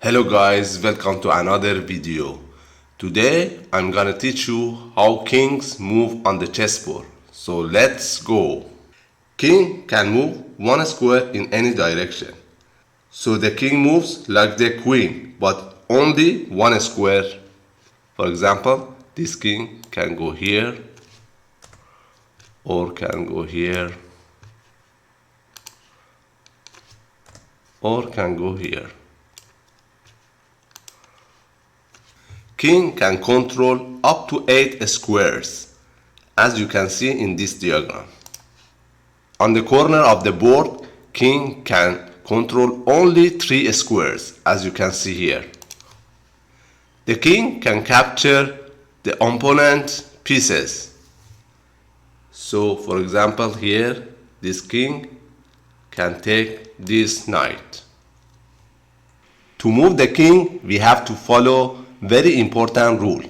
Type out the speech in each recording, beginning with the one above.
Hello guys, welcome to another video. Today I'm gonna teach you how kings move on the chessboard. So let's go. King can move one square in any direction. So the king moves like the queen, but only one square. For example, this king can go here or can go here or can go here. King can control up to 8 squares, as you can see in this diagram. On the corner of the board, king can control only 3 squares, as you can see here. The king can capture the opponent's pieces. So, for example, here, this king can take this knight. To move the king, we have to follow very important rule,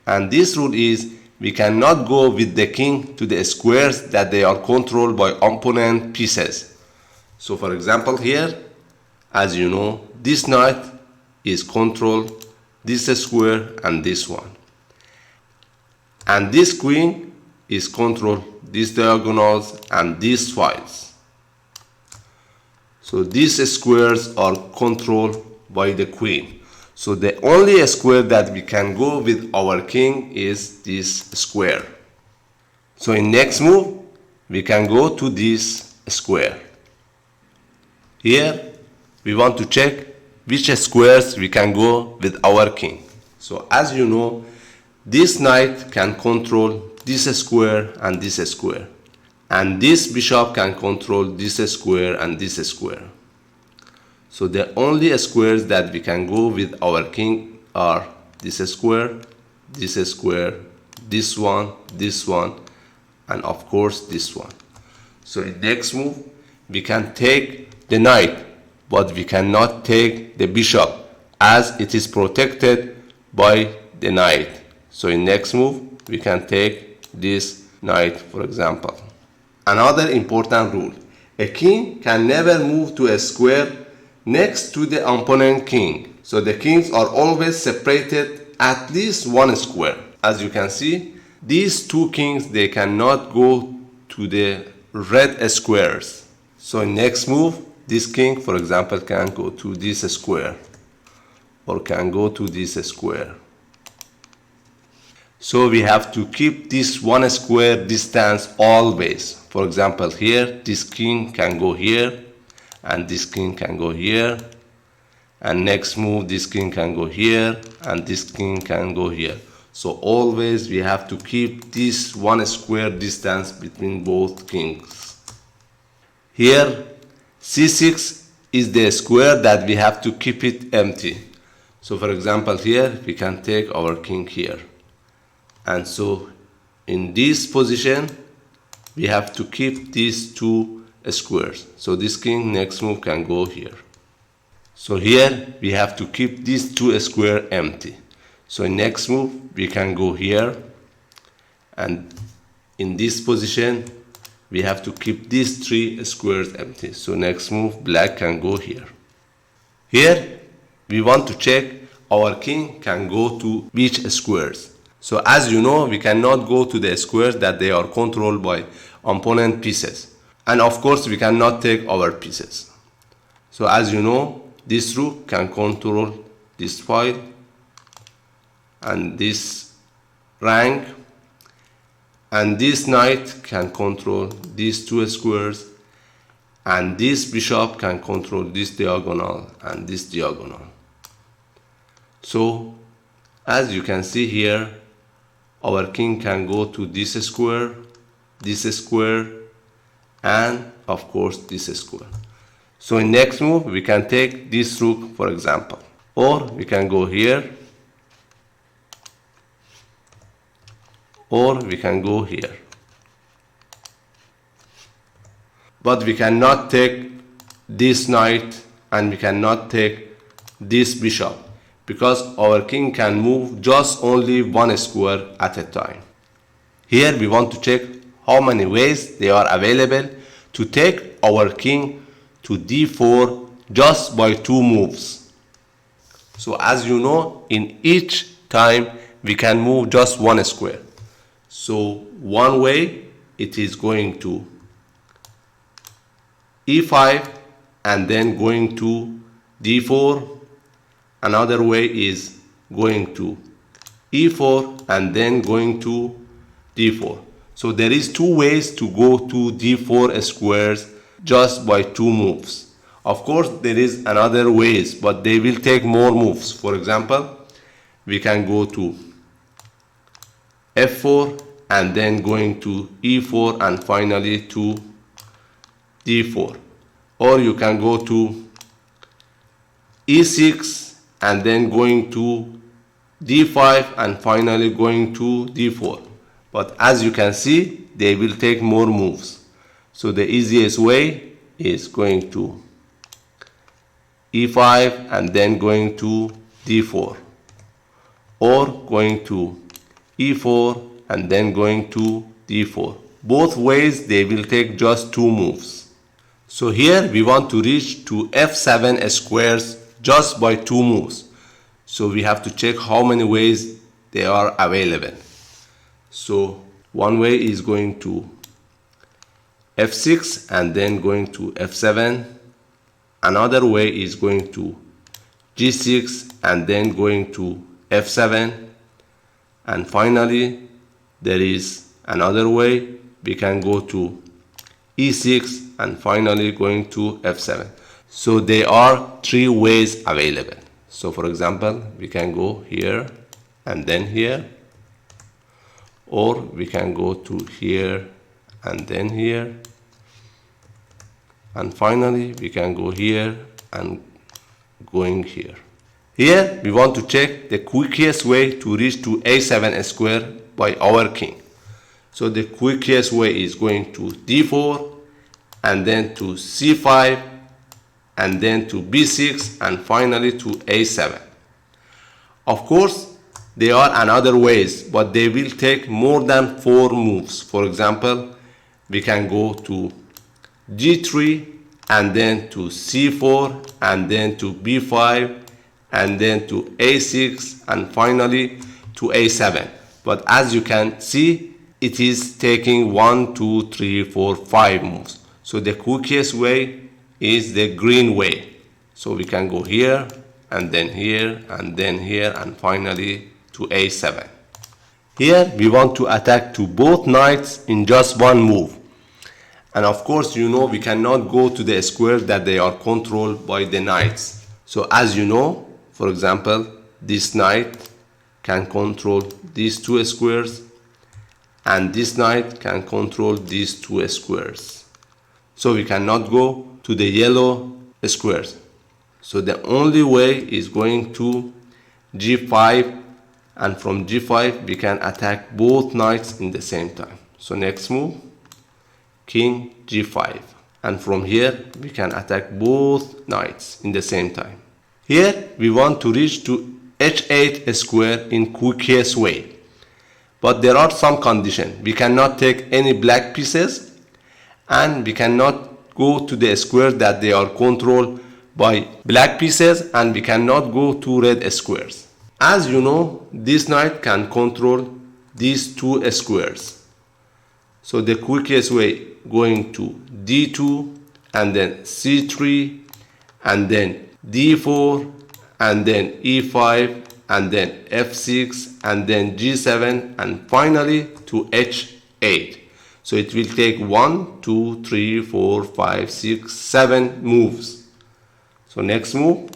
and this rule is we cannot go with the king to the squares that they are controlled by opponent pieces. So for example here, as you know, this knight is controlled this square and this one, and this queen is controlled these diagonals and these files. So these squares are controlled by the queen. So the only square that we can go with our king is this square. So in next move, we can go to this square. Here, we want to check which squares we can go with our king. So as you know, this knight can control this square and this square. And this bishop can control this square and this square. So the only squares that we can go with our king are this square, this one, and of course this one. So in next move, we can take the knight, but we cannot take the bishop as it is protected by the knight. So in next move, we can take this knight, for example. Another important rule, a king can never move to a square next to the opponent king. So the kings are always separated at least one square. As you can see, these two kings, they cannot go to the red squares. So in next move, this king, for example, can go to this square or can go to this square. So we have to keep this one square distance always. For example, here, this king can go here, and this king can go here, and next move this king can go here, and this king can go here. So always we have to keep this one square distance between both kings. Here c6 is the square that we have to keep it empty. So for example here we can take our king here, and so in this position we have to keep these two squares. So this king next move can go here. So here we have to keep these two squares empty. So in next move we can go here, and in this position we have to keep these 3 squares empty. So next move black can go here. Here we want to check our king can go to which squares. So as you know, we cannot go to the squares that they are controlled by opponent pieces. And of course, we cannot take our pieces. So as you know, this rook can control this file and this rank, and this knight can control these 2 squares, and this bishop can control this diagonal and this diagonal. So as you can see here, our king can go to this square, and of course this square. So in next move we can take this rook, for example, or we can go here, or we can go here. But we cannot take this knight and we cannot take this bishop, because our king can move just only one square at a time. Here we want to check how many ways they are available to take our king to d4 just by 2 moves. So as you know, in each time we can move just one square. So one way it is going to e5 and then going to d4. Another way is going to e4 and then going to d4. So there is two ways to go to d4 squares just by two moves. Of course there is another ways, but they will take more moves. For example, we can go to f4 and then going to e4 and finally to d4, or you can go to e6 and then going to d5 and finally going to d4. But as you can see, they will take more moves. So the easiest way is going to e5 and then going to d4, or going to e4 and then going to d4. Both ways they will take just two moves. So here we want to reach to f7 squares just by two moves. So we have to check how many ways they are available. So one way is going to f6 and then going to f7. Another way is going to g6 and then going to f7. And finally there is another way, we can go to e6 and finally going to f7. So there are three ways available. So for example, we can go here and then here, or we can go to here and then here, and finally we can go here and going here. Here we want to check the quickest way to reach to a7 square by our king. So the quickest way is going to d4 and then to c5 and then to b6 and finally to a7. Of course there are another ways, but they will take more than 4 moves. For example, we can go to g3 and then to c4 and then to b5 and then to a6 and finally to a7. But as you can see, it is taking 1, 2, 3, 4, 5 moves. So the quickest way is the green way. So we can go here and then here and then here and finally to a7. Here we want to attack to both knights in just one move. And of course, you know, we cannot go to the squares that they are controlled by the knights. So as you know, for example, this knight can control these two squares and this knight can control these two squares. So we cannot go to the yellow squares. So the only way is going to g5, and from g5 we can attack both knights in the same time. So next move, king g5, and from here we can attack both knights in the same time. Here we want to reach to h8 square in quickest way, but there are some conditions. We cannot take any black pieces and we cannot go to the square that they are controlled by black pieces, and we cannot go to red squares. As you know, this knight can control these two squares. So the quickest way, going to d2 and then c3 and then d4 and then e5 and then f6 and then g7 and finally to h8. So it will take 1, 2, 3, 4, 5, 6, 7 moves. So next move,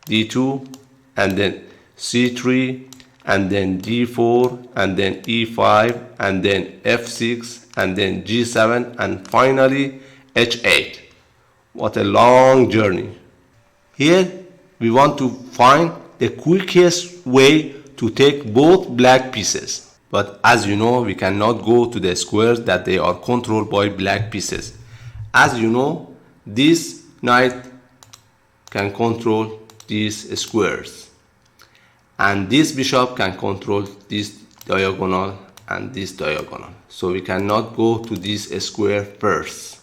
d2 and then c3 and then d4 and then e5 and then f6 and then g7 and finally h8. What a long journey. Here we want to find the quickest way to take both black pieces. But as you know, we cannot go to the squares that they are controlled by black pieces. As you know, this knight can control these squares, and this bishop can control this diagonal and this diagonal. So we cannot go to this square first.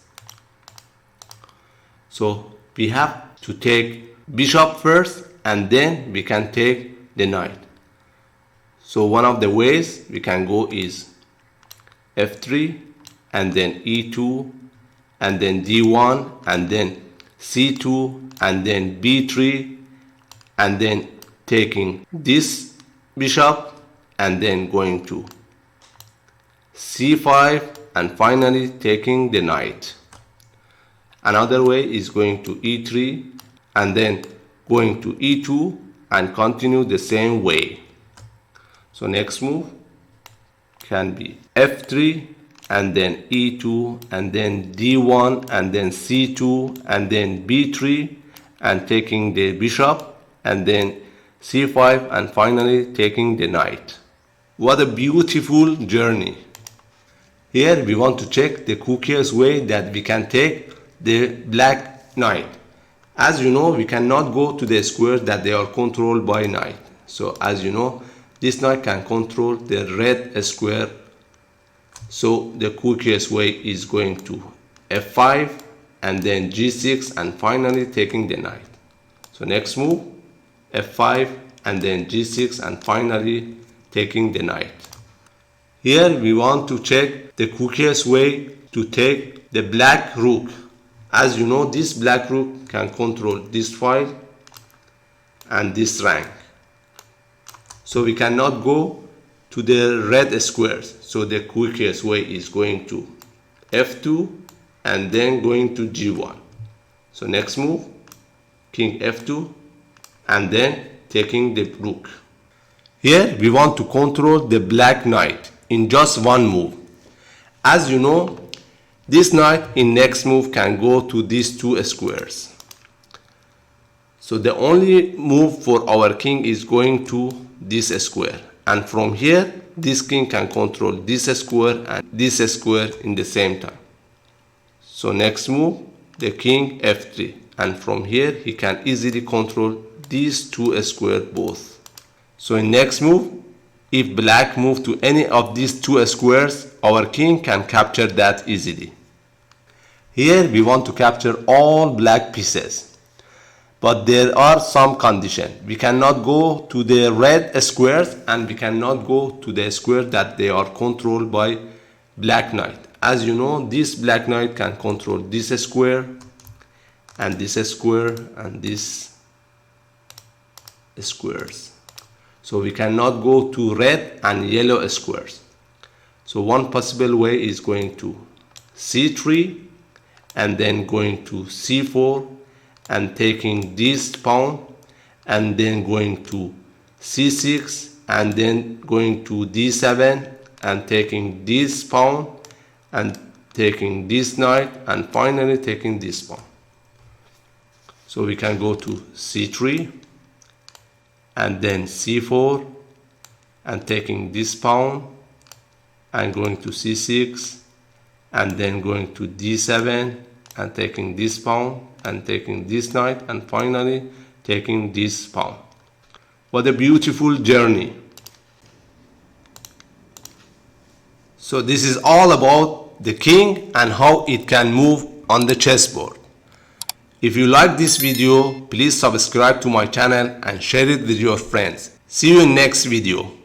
So we have to take bishop first and then we can take the knight. So one of the ways we can go is f3 and then e2 and then d1 and then c2 and then b3 and then taking this bishop and then going to c5 and finally taking the knight. Another way is going to e3 and then going to e2 and continue the same way. So next move can be f3 and then e2 and then d1 and then c2 and then b3 and taking the bishop and then c5 and finally taking the knight. What a beautiful journey. Here we want to check the quickest way that we can take the black knight. As you know, we cannot go to the squares that they are controlled by knight. So as you know, this knight can control the red square. So the quickest way is going to f5 and then g6 and finally taking the knight. So next move f5 and then g6 and finally taking the knight. Here we want to check the quickest way to take the black rook. As you know, this black rook can control this file and this rank. So we cannot go to the red squares. So the quickest way is going to f2 and then going to g1. So next move, king f2 and then taking the rook. Here we want to control the black knight in just one move. As you know, this knight in next move can go to these two squares. So the only move for our king is going to this square, and from here this king can control this square and this square in the same time. So next move, the king f3, and from here he can easily control these two squares both. So in next move, if black move to any of these two squares, our king can capture that easily. Here we want to capture all black pieces, but there are some conditions. We cannot go to the red squares and we cannot go to the square that they are controlled by black knight. As you know, this black knight can control this square and this square and this squares. So we cannot go to red and yellow squares. So one possible way is going to c3 and then going to c4 and taking this pawn and then going to c6 and then going to d7 and taking this pawn and taking this knight and finally taking this pawn. So we can go to c3 and then c4 and taking this pawn and going to c6 and then going to d7 and taking this pawn and taking this knight and finally taking this pawn. What a beautiful journey. So this is all about the king and how it can move on the chessboard. If you like this video, please subscribe to my channel and share it with your friends. See you in next video.